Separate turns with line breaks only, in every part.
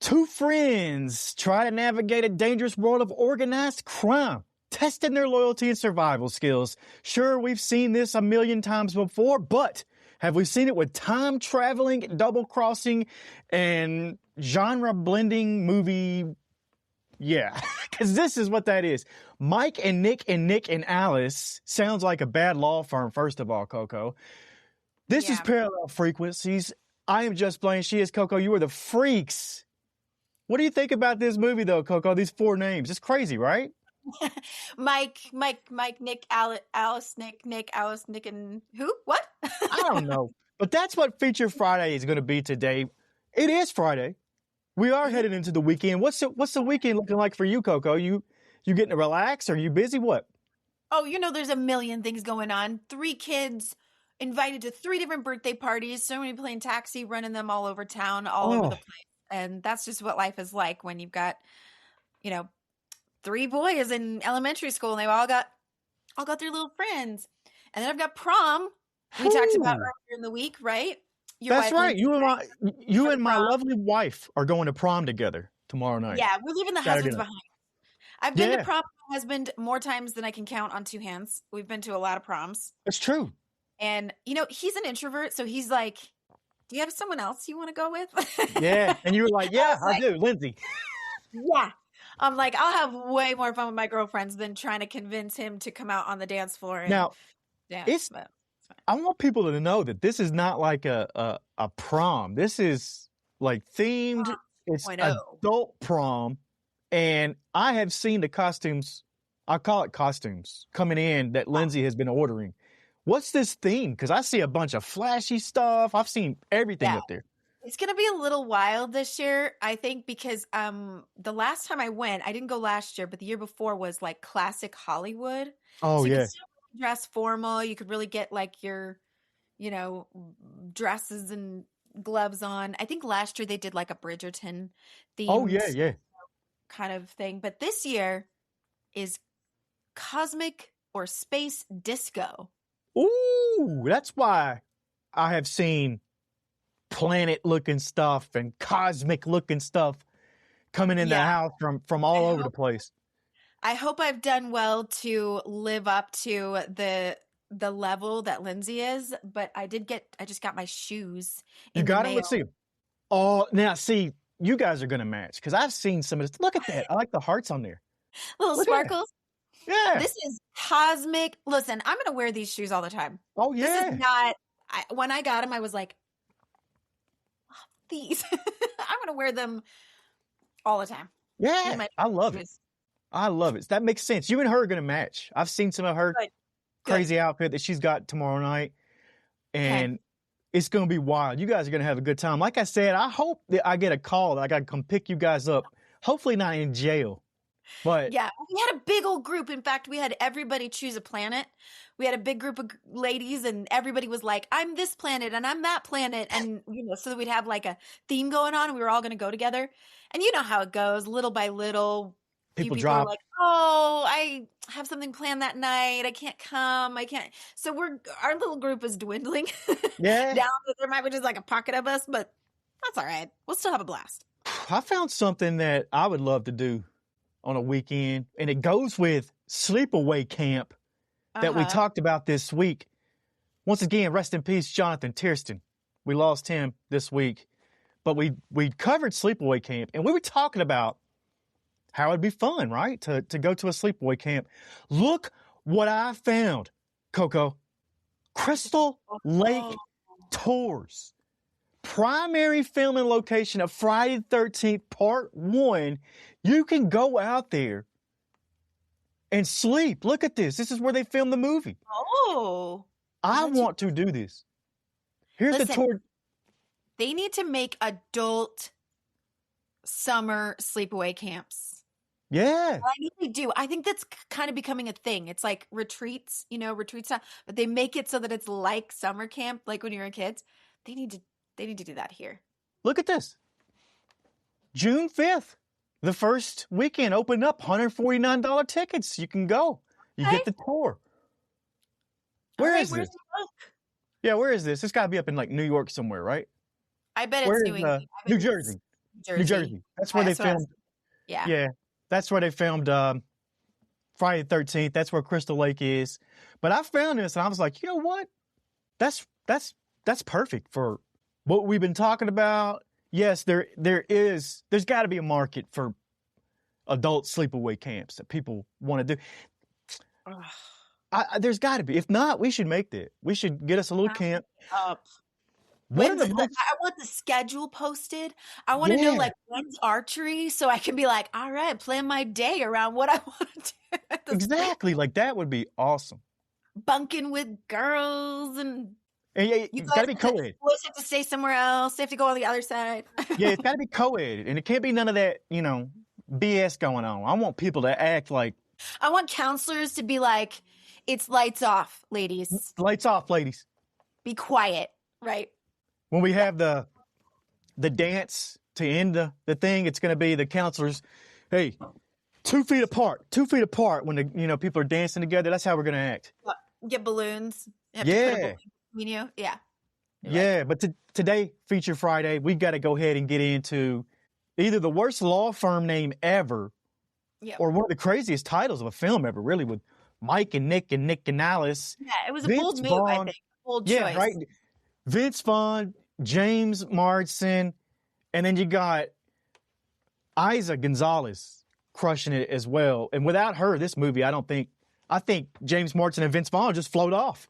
Two friends try to navigate a dangerous world of organized crime, testing their loyalty and survival skills. Sure, we've seen this a million times before, but have we seen it with time-traveling, double-crossing, and genre-blending movie? Yeah, because this is what that is. Mike and Nick and Alice sounds like a bad law firm, first of all, Coco. This is Parallel Frequencies. I am just Blane. She is Coco. You are the freaks. What do you think about this movie, though, Coco? These four names. It's crazy, right?
Mike, Nick, Alice, Nick, Alice, Nick, and who? What?
I don't know. But that's what Feature Friday is going to be today. It is Friday. We are headed into the weekend. What's the weekend looking like for you, Coco? You getting to relax? Are you busy? What?
Oh, there's a million things going on. 3 kids invited to 3 different birthday parties. So many playing taxi, running them all over town, all over the place. And that's just what life is like when you've got, 3 boys in elementary school, and they all got their little friends. And then I've got prom. We talked about earlier in the week, right?
That's right. You and my lovely wife are going to prom together tomorrow night.
Yeah, we're leaving the husbands behind. I've been to prom with my husband more times than I can count on 2 hands. We've been to a lot of proms.
It's true.
And, he's an introvert, so he's like, do you have someone else you want to go with?
Yeah. And you were like, yeah, I do, Lindsay.
Yeah. I'm like, I'll have way more fun with my girlfriends than trying to convince him to come out on the dance floor. And
now,
dance.
I want people to know that this is not like a prom. This is like themed. It's adult prom. And I have seen the costumes, I call it costumes, coming in that Lindsay has been ordering. What's this theme? Because I see a bunch of flashy stuff. I've seen everything up there.
It's going to be a little wild this year, I think, because the last time I went, I didn't go last year, but the year before was like classic Hollywood.
Oh,
so you
yeah.
could still dress formal. You could really get like your, dresses and gloves on. I think last year they did like a Bridgerton themed kind of thing. But this year is cosmic or space disco.
Ooh, that's why I have seen planet-looking stuff and cosmic-looking stuff coming in the house from all over the place.
I hope I've done well to live up to the level that Lindsay is, but I just got my shoes.
You got it? Let's see them. Oh, now see, you guys are going to match because I've seen some of this. Look at that. I like the hearts on there.
Little sparkles.
Yeah.
This is cosmic. Listen, I'm going to wear these shoes all the time.
Oh, yeah.
This is not, when I got them, I was like, these. I'm going to wear them all the time.
Yeah. I love it. I love it. That makes sense. You and her are going to match. I've seen some of her crazy outfit that she's got tomorrow night, and it's going to be wild. You guys are going to have a good time. Like I said, I hope that I get a call that I got to come pick you guys up. Hopefully not in jail. But
yeah, we had a big old group. In fact, we had everybody choose a planet. We had a big group of ladies, and everybody was like, I'm this planet and I'm that planet. And, so that we'd have like a theme going on, and we were all going to go together. And you know how it goes, little by little.
People
are like, oh, I have something planned that night. I can't come. I can't. So our little group is dwindling
Yeah.
down. There might be just like a pocket of us, but that's all right. We'll still have a blast.
I found something that I would love to do on a weekend, and it goes with sleepaway camp that we talked about this week. Once again, rest in peace, Jonathan Tiersten. We lost him this week, but we covered sleepaway camp, and we were talking about how it'd be fun, right, to go to a sleepaway camp. Look what I found, Coco. Crystal Lake Tours. Primary filming location of Friday the 13th, Part 1. You can go out there and sleep. Look at this. This is where they filmed the movie.
Oh.
I want to do this. Here's the tour.
They need to make adult summer sleepaway camps.
Yeah.
I really do. I think that's kind of becoming a thing. It's like retreats, retreat stuff, but they make it so that it's like summer camp, like when you were kids. They need to do that here.
Look at this. June 5th, the first weekend opened up, $149 tickets. You can go. You get the tour. Where is this? Yeah, where is this? It's got to be up in like New York somewhere, right?
I bet it's New England.
New Jersey. New
Jersey.
Jersey. That's where they filmed.
Yeah.
Yeah, that's where they filmed Friday the 13th. That's where Crystal Lake is. But I found this and I was like, you know what? That's perfect for what we've been talking about. Yes, there's got to be a market for adult sleepaway camps that people want to do. There's got to be. If not, we should make that. We should get us a little camp.
I want the schedule posted. I want to know like when's archery so I can be like, all right, plan my day around what I want to do.
Exactly. Like that would be awesome.
Bunking with girls and
you got to be co-ed.
Boys have to stay somewhere else. They have to go on the other side.
Yeah, it's got to be co-ed. And it can't be none of that, BS going on. I want people to act like.
I want counselors to be like, it's lights off, ladies.
Lights off, ladies.
Be quiet, right?
When we have the dance to end the thing, it's going to be the counselors, hey, 2 feet apart when the people are dancing together. That's how we're going to act.
Get balloons.
Yeah.
Yeah.
Yeah,
right.
but today, Feature Friday, we've got to go ahead and get into either the worst law firm name ever or one of the craziest titles of a film ever, really, with Mike and Nick and Alice.
Yeah, it was a bold move, I think. Bold choice.
Yeah, right. Vince Vaughn, James Marsden, and then you got Isa Gonzalez crushing it as well. And without her, this movie, I think James Marsden and Vince Vaughn just float off.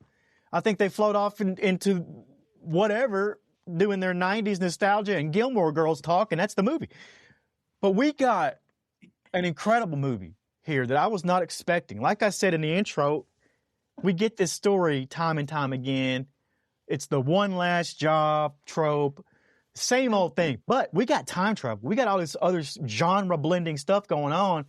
I think they float off into whatever, doing their 90s nostalgia and Gilmore Girls talk, and that's the movie. But we got an incredible movie here that I was not expecting. Like I said in the intro, we get this story time and time again. It's the one last job trope, same old thing. But we got time travel. We got all this other genre blending stuff going on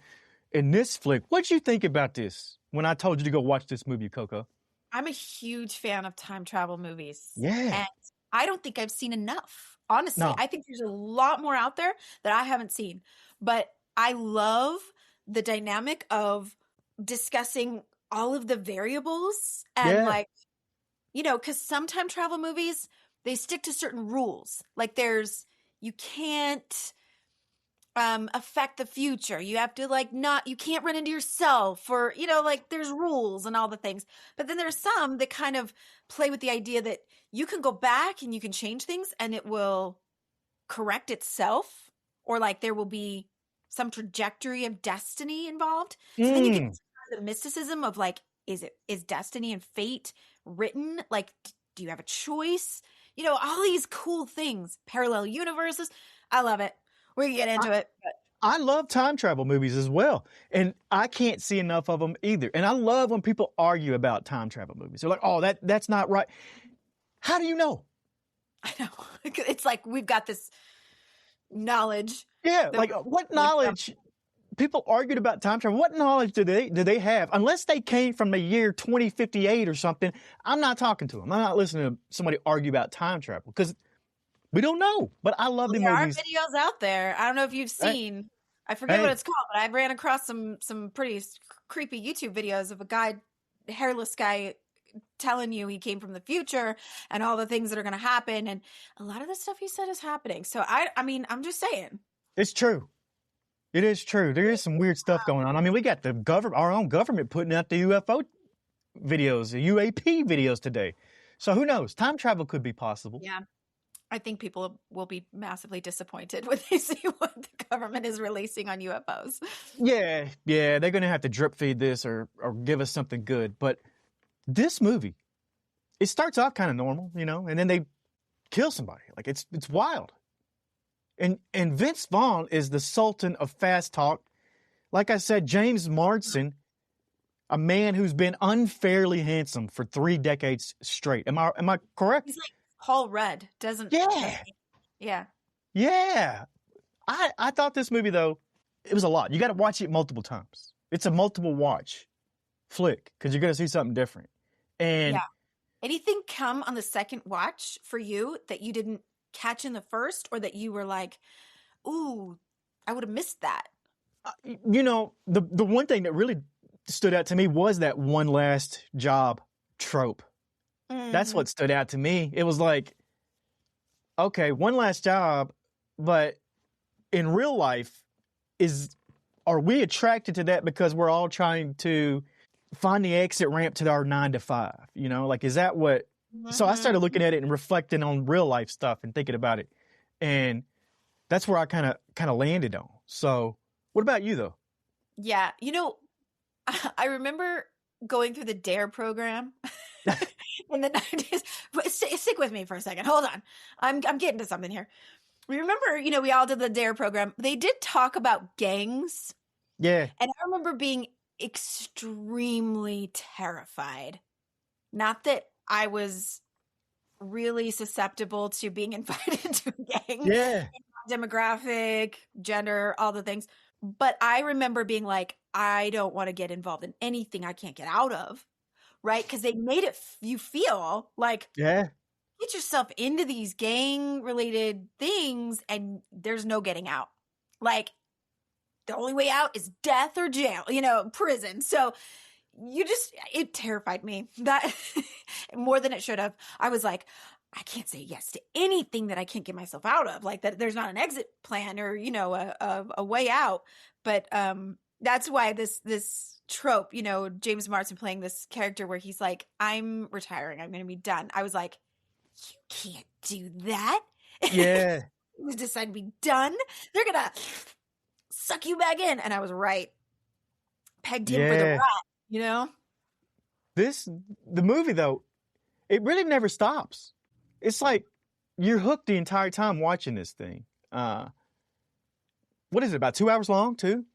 in this flick. What'd you think about this when I told you to go watch this movie, Coco?
I'm a huge fan of time travel movies.
Yeah.
And I don't think I've seen enough. Honestly,
No.
I think there's a lot more out there that I haven't seen. But I love the dynamic of discussing all of the variables and because some time travel movies, they stick to certain rules. Like you can't affect the future. You have to you can't run into yourself or, there's rules and all the things. But then there's some that kind of play with the idea that you can go back and you can change things and it will correct itself, or there will be some trajectory of destiny involved. So then you get the mysticism of is destiny and fate written? Do you have a choice? All these cool things, parallel universes. I love it. We can get into it. But.
I love time travel movies as well. And I can't see enough of them either. And I love when people argue about time travel movies. They're like, oh, that's not right. How do you know?
I know. It's like we've got this knowledge.
Yeah, what knowledge? People argued about time travel. What knowledge do they have? Unless they came from the year 2058 or something, I'm not talking to them. I'm not listening to somebody argue about time travel because we don't know. But I love the movies.
There are videos out there. I don't know if you've seen. I forget what it's called, but I ran across some pretty creepy YouTube videos of a hairless guy, telling you he came from the future and all the things that are going to happen, and a lot of the stuff he said is happening. So I mean, I'm just saying.
It's true. It is true. There is some weird stuff going on. I mean, we got our own government putting out the UFO videos, the UAP videos today. So who knows? Time travel could be possible.
Yeah. I think people will be massively disappointed when they see what the government is releasing on UFOs.
Yeah. They're going to have to drip feed this or give us something good. But this movie, it starts off kind of normal, and then they kill somebody. It's wild. And Vince Vaughn is the sultan of fast talk. Like I said, James Marsden, a man who's been unfairly handsome for 3 decades straight. Am I correct?
He's like Paul Rudd, doesn't?
Yeah. Yeah. I thought this movie though, it was a lot. You got to watch it multiple times. It's a multiple watch flick because you're going to see something different. And
anything come on the second watch for you that you didn't catch in the first, or that you were like, ooh, I would have missed that?
The one thing that really stood out to me was that one last job trope. Mm-hmm. That's what stood out to me. It was like, okay, one last job, but in real life, are we attracted to that because we're all trying to find the exit ramp to our 9 to 5? You know, like, is that what? So I started looking at it and reflecting on real life stuff and thinking about it, and that's where I kind of landed on. So, what about you though?
Yeah, you know, I remember going through the DARE program in the 90s. Stick with me for a second. Hold on. I'm getting to something here. Remember, you know, we all did the DARE program. They did talk about gangs.
Yeah.
And I remember being extremely terrified. Not that I was really susceptible to being invited to a gang.
Yeah.
Demographic, gender, all the things. But I remember being like, I don't want to get involved in anything I can't get out of, right? Because they made it you feel like,
yeah,
get yourself into these gang-related things and there's no getting out. Like, the only way out is death or jail, you know, prison. So it terrified me that more than it should have. I was like, I can't say yes to anything that I can't get myself out of. Like, that there's not an exit plan or, you know, a way out. But that's why this trope, you know, James Marsden playing this character where he's like, I'm retiring, I'm going to be done. I was like, you can't do that.
Yeah.
You decide to be done. They're going to suck you back in. And I was right. Pegged him for the rat, you know?
The movie, though, it really never stops. It's like you're hooked the entire time watching this thing. What is it, about 2 hours long, too?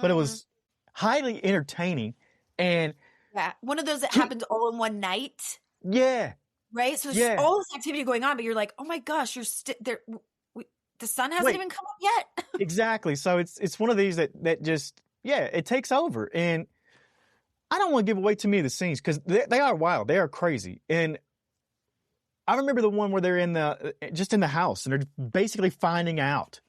But it was highly entertaining. And
yeah, one of those that happens all in one night.
Yeah.
Right? So there's all this activity going on, but you're like, oh my gosh, you're there. The sun hasn't even come up yet.
Exactly. So it's one of these that just, it takes over. And I don't want to give away too many of the scenes because they are wild. They are crazy. And I remember the one where they're in the house and they're basically finding out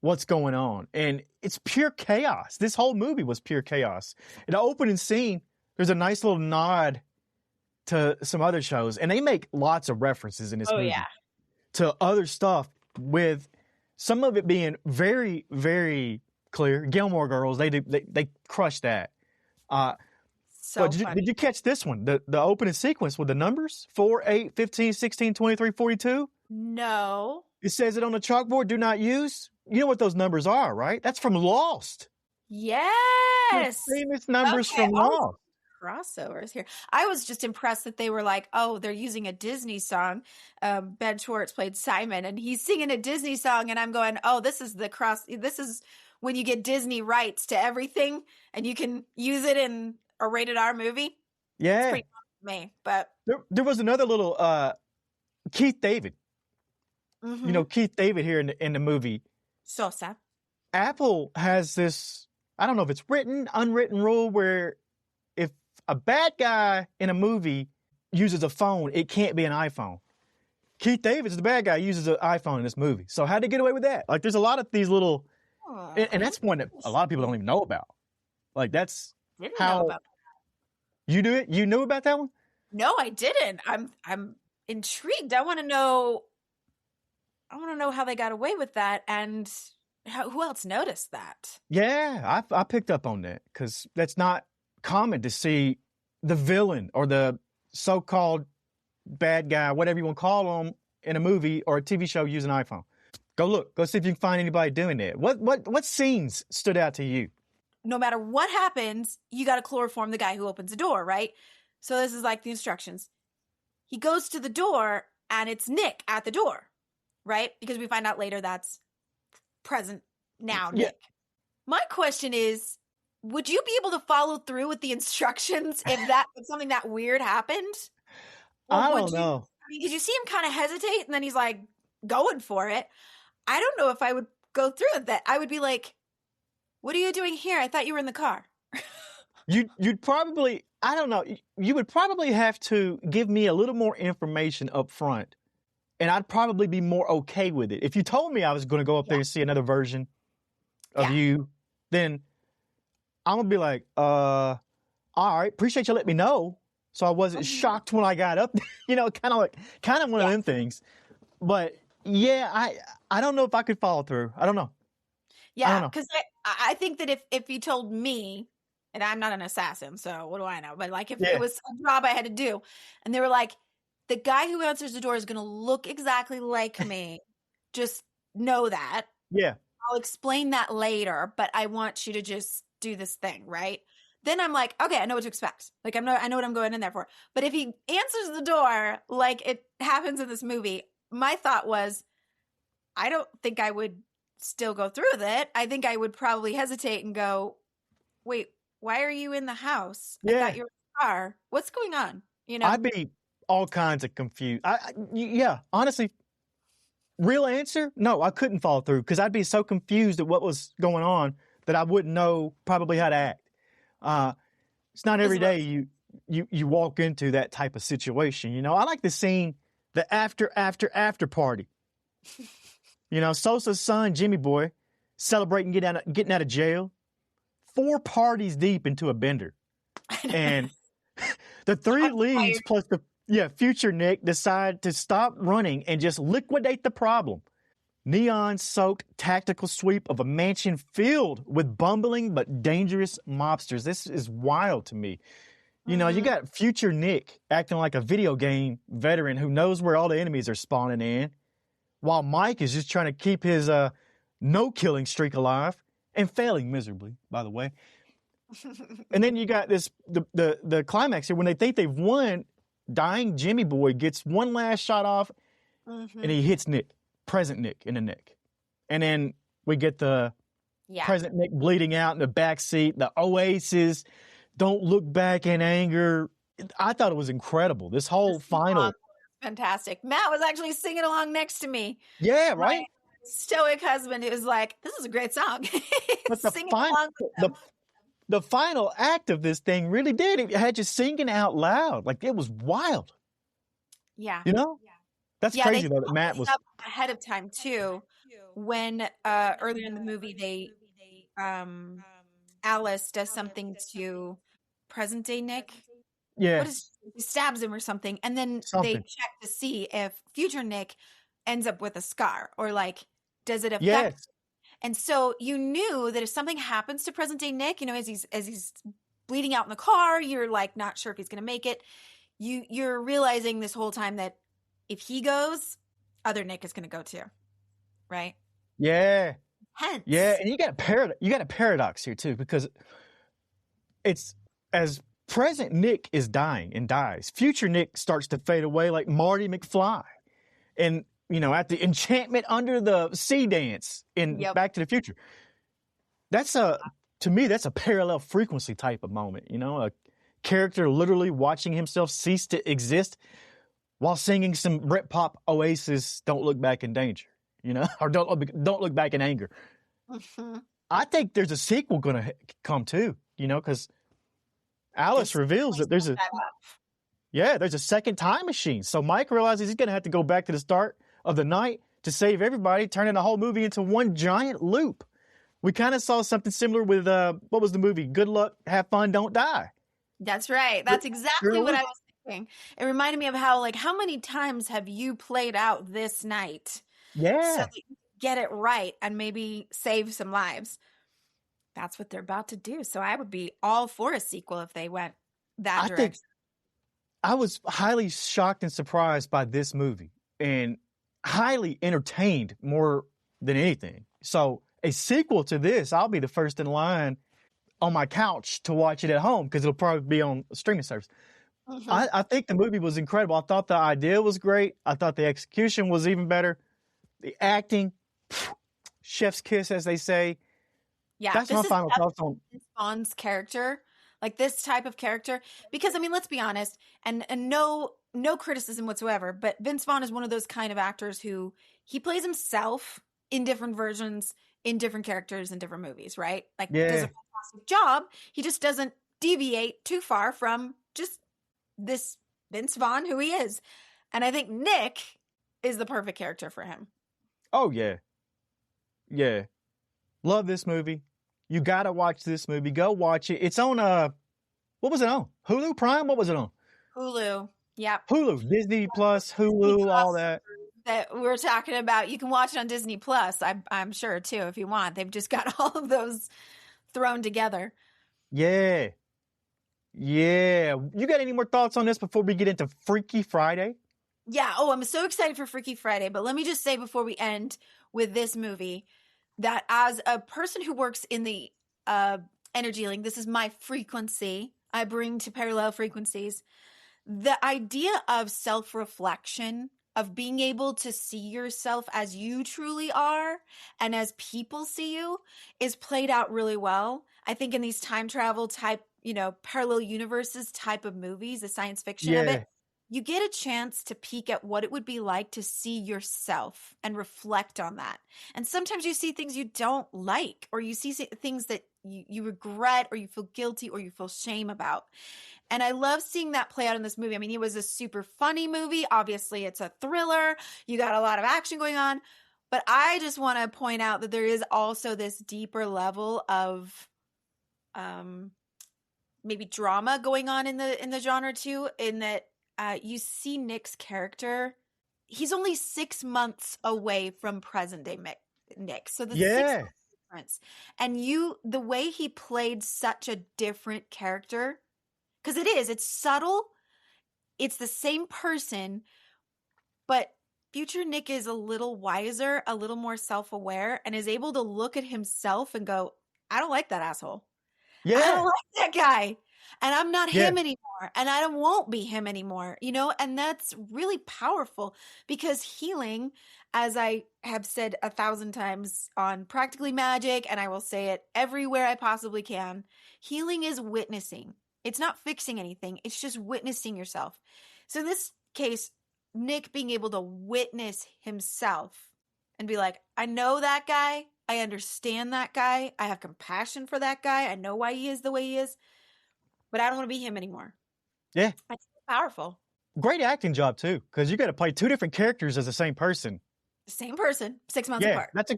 what's going on. And it's pure chaos. This whole movie was pure chaos. In the opening scene, there's a nice little nod to some other shows. And they make lots of references in this movie to other stuff, with some of it being very, very clear. Gilmore Girls, they crushed that.
So
did you catch this one? The opening sequence with the numbers 4, 8, 15, 16, 23, 42?
No.
It says it on the chalkboard, do not use. You know what those numbers are, right? That's from Lost.
Yes.
The famous numbers from Lost.
Crossovers here. I was just impressed that they were like, oh, they're using a Disney song. Ben Schwartz played Simon and he's singing a Disney song and I'm going, oh, this is when you get Disney rights to everything and you can use it in a rated R movie.
Yeah.
It's pretty fun to me, but
there was another little Keith David. Mm-hmm. You know, Keith David here in the movie.
So sad.
Apple has this, I don't know if it's written, unwritten rule where if a bad guy in a movie uses a phone, it can't be an iPhone. Keith David's the bad guy, uses an iPhone in this movie. So how'd they get away with that? Like, there's a lot of these little, and that's one that a lot of people don't even know about. Like, that's
didn't know about that.
You do it? You knew about that one?
No, I didn't. I'm intrigued. I want to know how they got away with that, and who else noticed that?
Yeah, I picked up on that because that's not common to see the villain or the so-called bad guy, whatever you want to call him, in a movie or a TV show use an iPhone. Go see if you can find anybody doing that. What scenes stood out to you?
No matter what happens, you got to chloroform the guy who opens the door, right? So this is like the instructions. He goes to the door and it's Nick at the door, right? Because we find out later that's present now, Nick. My question is, would you be able to follow through with the instructions if something that weird happened?
I don't know.
Because you see him kind of hesitate and then he's like going for it. I don't know if I would go through with that. I would be like, what are you doing here? I thought you were in the car.
You'd probably, I don't know, you would probably have to give me a little more information up front, and I'd probably be more okay with it. If you told me I was going to go up there and see another version of you, then I'm going to be like, all right, appreciate you letting me know. So I wasn't shocked when I got up, kind of one of them things. But yeah, I don't know if I could follow through. I don't know. I don't
Yeah,
know.
because I think that if you told me, and I'm not an assassin, so what do I know? But like if it
Yeah,
was a job I had to do, and they were like, the guy who answers the door is going to look exactly like me. Just know that.
yeah,
I'll explain that later, but I want you to just do this thing, right? Then I'm like, okay, I know what to expect. Like I know what I'm going in there for. But if he answers the door like it happens in this movie, my thought was, I don't think I would still go through with it. I think I would probably hesitate and go, wait, why are you in the house? I thought
yeah.
you were in the car. What's going on? You know?
I'd be all kinds of confused. Yeah, honestly, real answer, no, I couldn't follow through because I'd be so confused at what was going on that I wouldn't know probably how to act. Uh, it's not every day you walk into that type of situation. You know, I like the scene, the after party. You know, Sosa's son, Jimmy Boy, celebrating getting out of jail, 4 parties deep into a bender. And the 3
I'm
leads
tired.
plus future Nick decide to stop running and just liquidate the problem. Neon-soaked tactical sweep of a mansion filled with bumbling but dangerous mobsters. This is wild to me. You know, you got future Nick acting like a video game veteran who knows where all the enemies are spawning in, while Mike is just trying to keep his no-killing streak alive and failing miserably, by the way. And then you got the climax here when they think they've won. Dying Jimmy Boy gets one last shot off, and he hits present Nick in the neck. And then we get the present Nick bleeding out in the back seat. The Oasis, don't look back in anger. I thought it was incredible. This whole final.
Fantastic. Matt was actually singing along next to me.
Yeah, right?
My stoic husband who was like, this is a great song.
But
Singing along with them.
the final act of this thing really did. It had you singing out loud. Like, it was wild.
Yeah.
You know? That's crazy, though, that Matt was
up ahead of time, too. When earlier in the movie, Alice does something to present day Nick.
Yeah.
He stabs him or something. And then they check to see if future Nick ends up with a scar or like, does it affect?
Yes.
And so you knew that if something happens to present day Nick, you know, as he's bleeding out in the car, you're like not sure if he's going to make it. You're realizing this whole time that if he goes, other Nick is going to go too, right?
Yeah.
Hence.
Yeah, and you got a paradox here too, because it's as present Nick is dying and dies, future Nick starts to fade away like Marty McFly. And you know, at the enchantment under the sea dance in Back to the Future. To me, that's a parallel frequency type of moment, you know, a character literally watching himself cease to exist while singing some Britpop Oasis, Don't Look Back in Danger, you know, or Don't Look Back in Anger. I think there's a sequel going to come too, you know, because Alice reveals that there's a second time machine. So Mike realizes he's going to have to go back to the start of the night to save everybody, turning the whole movie into one giant loop. We kind of saw something similar with, what was the movie? Good Luck, Have Fun, Don't Die.
That's right. That's exactly what I was thinking. It reminded me of how many times have you played out this night?
Yeah.
So that you get it right and maybe save some lives. That's what they're about to do. So I would be all for a sequel if they went that direction.
I was highly shocked and surprised by this movie and highly entertained more than anything. So a sequel to this, I'll be the first in line on my couch to watch it at home because it'll probably be on a streaming service. I think the movie was incredible. I thought the idea was great. I thought the execution was even better. The acting, chef's kiss, as they say.
Yeah,
that's my final thoughts on
Vaughn's character, like this type of character. Because I mean, let's be honest, and no criticism whatsoever, but Vince Vaughn is one of those kind of actors who he plays himself in different versions, in different characters, in different movies, right? Like, does a fantastic job. He just doesn't deviate too far from just this Vince Vaughn who he is. And I think Nick is the perfect character for him.
Oh, yeah. Yeah. Love this movie. You got to watch this movie. Go watch it. It's on, what was it on? Hulu Prime? What was it on?
Hulu. Yeah.
Hulu. Disney Plus, Hulu, all that.
that we're talking about. You can watch it on Disney Plus, I'm sure, too, if you want. They've just got all of those thrown together.
Yeah. Yeah. You got any more thoughts on this before we get into Freaky Friday?
Yeah. Oh, I'm so excited for Freaky Friday. But let me just say before we end with this movie that as a person who works in the energy link, this is my frequency I bring to parallel frequencies. The idea of self-reflection, of being able to see yourself as you truly are and as people see you, is played out really well. I think in these time travel type, parallel universes type of movies, the science fiction of it, you get a chance to peek at what it would be like to see yourself and reflect on that. And sometimes you see things you don't like, or you see things that you regret, or you feel guilty, or you feel shame about. And I love seeing that play out in this movie. I mean, it was a super funny movie. Obviously, it's a thriller. You got a lot of action going on. But I just want to point out that there is also this deeper level of maybe drama going on in the genre too, in that you see Nick's character. He's only 6 months away from present day Nick. So the 6 months difference. And the way he played such a different character, because it's subtle. It's the same person, but future Nick is a little wiser, a little more self-aware, and is able to look at himself and go, I don't like that asshole.
Yeah.
I don't like that guy. And I'm not him anymore. And I won't be him anymore, and that's really powerful, because healing, as I have said 1,000 times on Practically Magic, and I will say it everywhere I possibly can, healing is witnessing. It's not fixing anything. It's just witnessing yourself. So in this case, Nick being able to witness himself and be like, I know that guy. I understand that guy. I have compassion for that guy. I know why he is the way he is, but I don't want to be him anymore.
Yeah.
That's powerful.
Great acting job, too, because you got to play two different characters as the same person.
Same person, 6 months apart.
That's a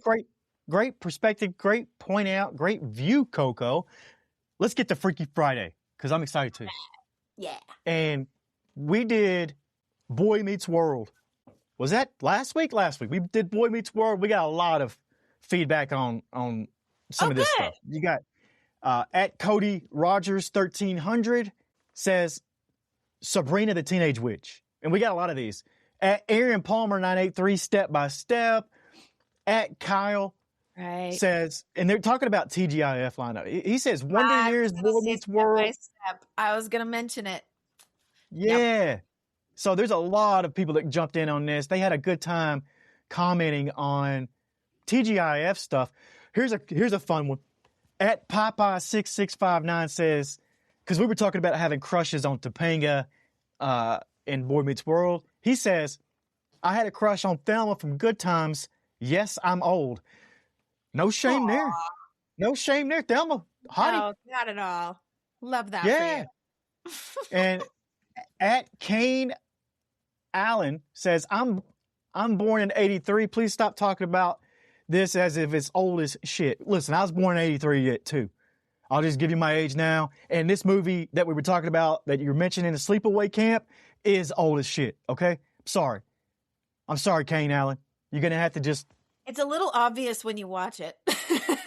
great perspective, great point out, great view, Coco. Let's get to Freaky Friday, because I'm excited, too.
Yeah.
And we did Boy Meets World. Was that last week? Last week. We did Boy Meets World. We got a lot of feedback on some of this stuff. You got at Cody Rogers 1300 says Sabrina the Teenage Witch. And we got a lot of these. At Aaron Palmer 983 Step by Step. At Kyle says, and they're talking about TGIF lineup. He says Wonder Years Boy Meets World.
I was going to mention it.
Yeah. Yep. So there's a lot of people that jumped in on this. They had a good time commenting on TGIF stuff. Here's a fun one. At Popeye6659 says, because we were talking about having crushes on Topanga in Boy Meets World. He says, I had a crush on Thelma from Good Times. Yes, I'm old. No shame there. No shame there, Thelma. Hottie.
No, not at all. Love that for you.
And at Kane Allen says, I'm born in 83. Please stop talking about this as if it's old as shit. Listen, I was born in 83 yet too. I'll just give you my age now. And this movie that we were talking about that you're mentioning, the Sleepaway Camp, is old as shit, okay? Sorry. I'm sorry, Kane Allen. You're going to have to just...
It's a little obvious when you watch it.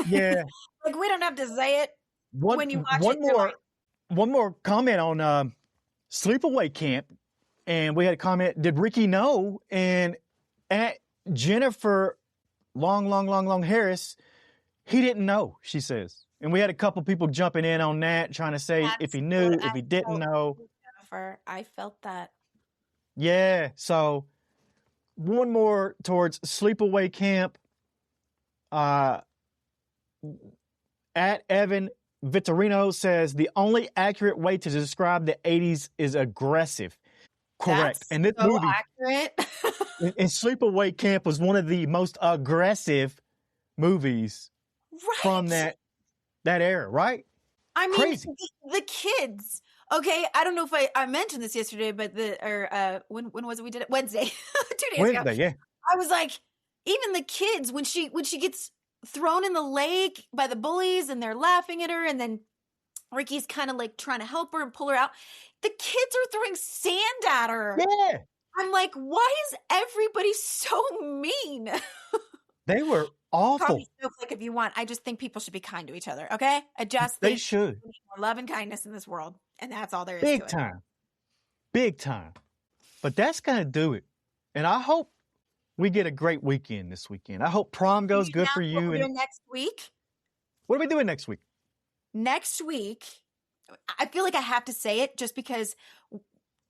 Yeah.
Like, we don't have to say it when you watch it.
One more comment on Sleepaway Camp. And we had a comment, did Ricky know? And at Jennifer Long Harris, he didn't know, she says. And we had a couple people jumping in on that, trying to say if he knew, if he didn't know.
Jennifer, I felt that.
Yeah, so one more towards Sleepaway Camp. At Evan Vittorino says, the only accurate way to describe the 80s is aggressive. Correct.
That's
and this
so
movie,
accurate.
and Sleepaway Camp was one of the most aggressive movies from that era, right?
I mean,
crazy.
The kids. Okay, I don't know if I mentioned this yesterday, but when was it we did it? Wednesday, 2 days ago.
Yeah.
I was like, even the kids, when she gets thrown in the lake by the bullies and they're laughing at her, and then Ricky's kind of like trying to help her and pull her out. The kids are throwing sand at her.
Yeah.
I'm like, why is everybody so mean?
They were awful.
Call me snowflake if you want. I just think people should be kind to each other, okay? I just
They
think
should.
we need more love and kindness in this world, and that's all there is
Big
to it.
time. Big time. But that's going to do it. And I hope we get a great weekend this weekend. I hope prom goes good for you.
What we're doing next week?
What are we doing next week?
Next week, I feel like I have to say it just because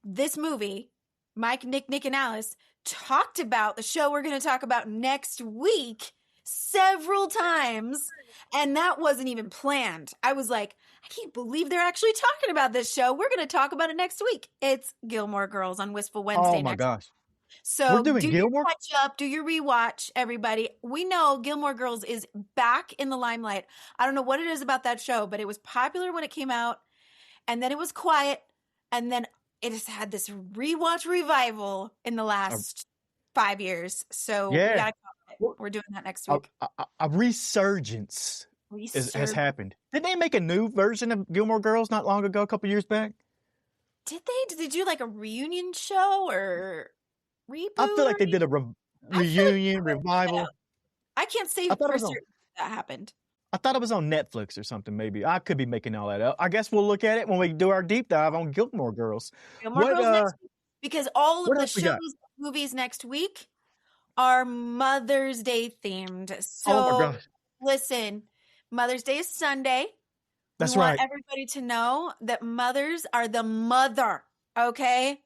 this movie, Mike, Nick, and Alice talked about the show we're going to talk about next week several times, and that wasn't even planned. I was like, I can't believe they're actually talking about this show. We're going to talk about it next week. It's Gilmore Girls on Wistful Wednesday.
Oh my gosh.
So
we're doing Gilmore?
Your catch up, do your rewatch, everybody. We know Gilmore Girls is back in the limelight. I don't know what it is about that show, but it was popular when it came out, and then it was quiet, and then it has had this rewatch revival in the last 5 years. So we gotta cover it. We're doing that next week.
A resurgence has happened. Did they make a new version of Gilmore Girls not long ago, a couple years back?
Did they? Did they do like a reunion show or reboot?
I feel like they did a reunion, revival.
I can't say for certain that happened.
I thought it was on Netflix or something, maybe. I could be making all that up. I guess we'll look at it when we do our deep dive on Gilmore Girls.
Girls next week, because all of the shows, movies next week are Mother's Day themed. So,
oh my gosh.
Listen, Mother's Day is Sunday.
That's
we
right.
want everybody to know that mothers are the mother, okay?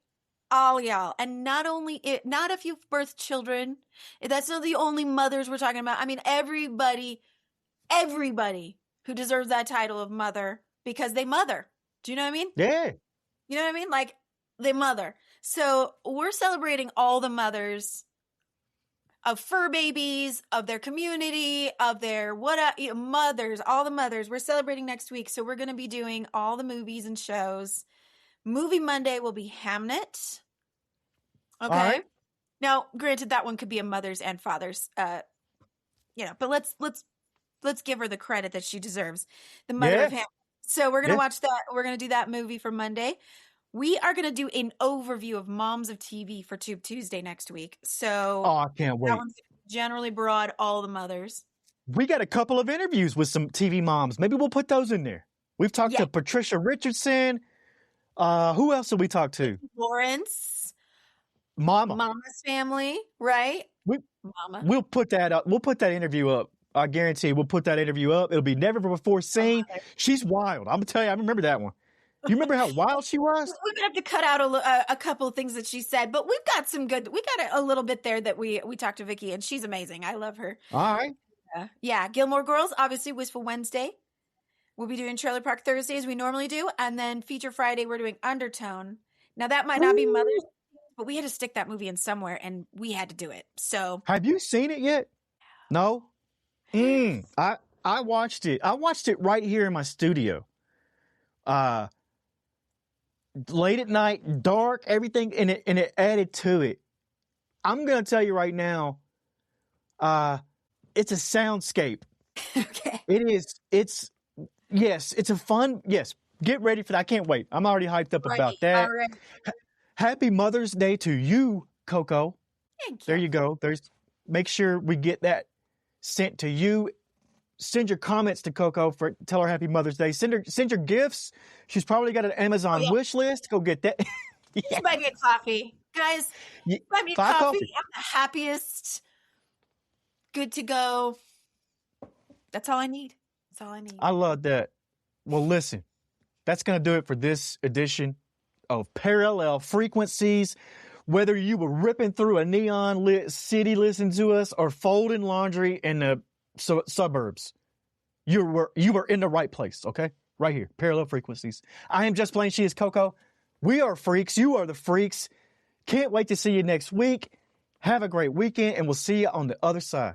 All y'all. And not if you've birthed children. That's not the only mothers we're talking about. I mean, everybody who deserves that title of mother because they mother. Do you know what I mean?
Yeah.
You know what I mean? Like, they mother. So we're celebrating all the mothers of fur babies, of their community, of their mothers, all the mothers. We're celebrating next week. So we're going to be doing all the movies and shows. Movie Monday will be Hamnet. Okay.
Right.
Now, granted, that one could be a mother's and father's, but let's give her the credit that she deserves. The mother of Hamlet. So we're going to watch that. We're going to do that movie for Monday. We are going to do an overview of Moms of TV for Tube Tuesday next week. So
I can't wait.
That one's generally broad, all the mothers.
We got a couple of interviews with some TV moms. Maybe we'll put those in there. We've talked to Patricia Richardson. Who else did we talk to?
Lawrence.
Mama's
family, right?
Mama. We'll put that up. We'll put that interview up. I guarantee we'll put that interview up. It'll be never before seen. She's wild. I'm going to tell you, I remember that one. You remember how wild she was?
We're gonna have to cut out a couple of things that she said, but we've got some good. We got a little bit there that we talked to Vicky, and she's amazing. I love her.
All right.
Yeah, Gilmore Girls, obviously, Wistful Wednesday. We'll be doing Trailer Park Thursday as we normally do, and then Feature Friday we're doing Undertone. Now that might not be Mother's, but we had to stick that movie in somewhere, and we had to do it. So,
have you seen it yet? No. I watched it. I watched it right here in my studio. Late at night, dark, everything, and it added to it. I'm gonna tell you right now, it's a soundscape.
Okay.
It is. It's a fun. Yes, get ready for that. I can't wait. I'm already hyped up about that.
All right.
Happy Mother's Day to you, Coco.
Thank you.
There you go. Make sure we get that sent to you. Send your comments to Coco tell her Happy Mother's Day. Send your gifts. She's probably got an Amazon wish list. Go get that.
Just buy me a coffee. Guys, buy me a coffee. I'm the happiest. Good to go. That's all I need.
I love that. Well, listen, that's going to do it for this edition of Parallel Frequencies. Whether you were ripping through a neon lit city listening to us or folding laundry in the suburbs, you were in the right place, okay? Right here, Parallel Frequencies. I am Just Blane. She is Coco. We are freaks. You are the freaks. Can't wait to see you next week. Have a great weekend, and we'll see you on the other side.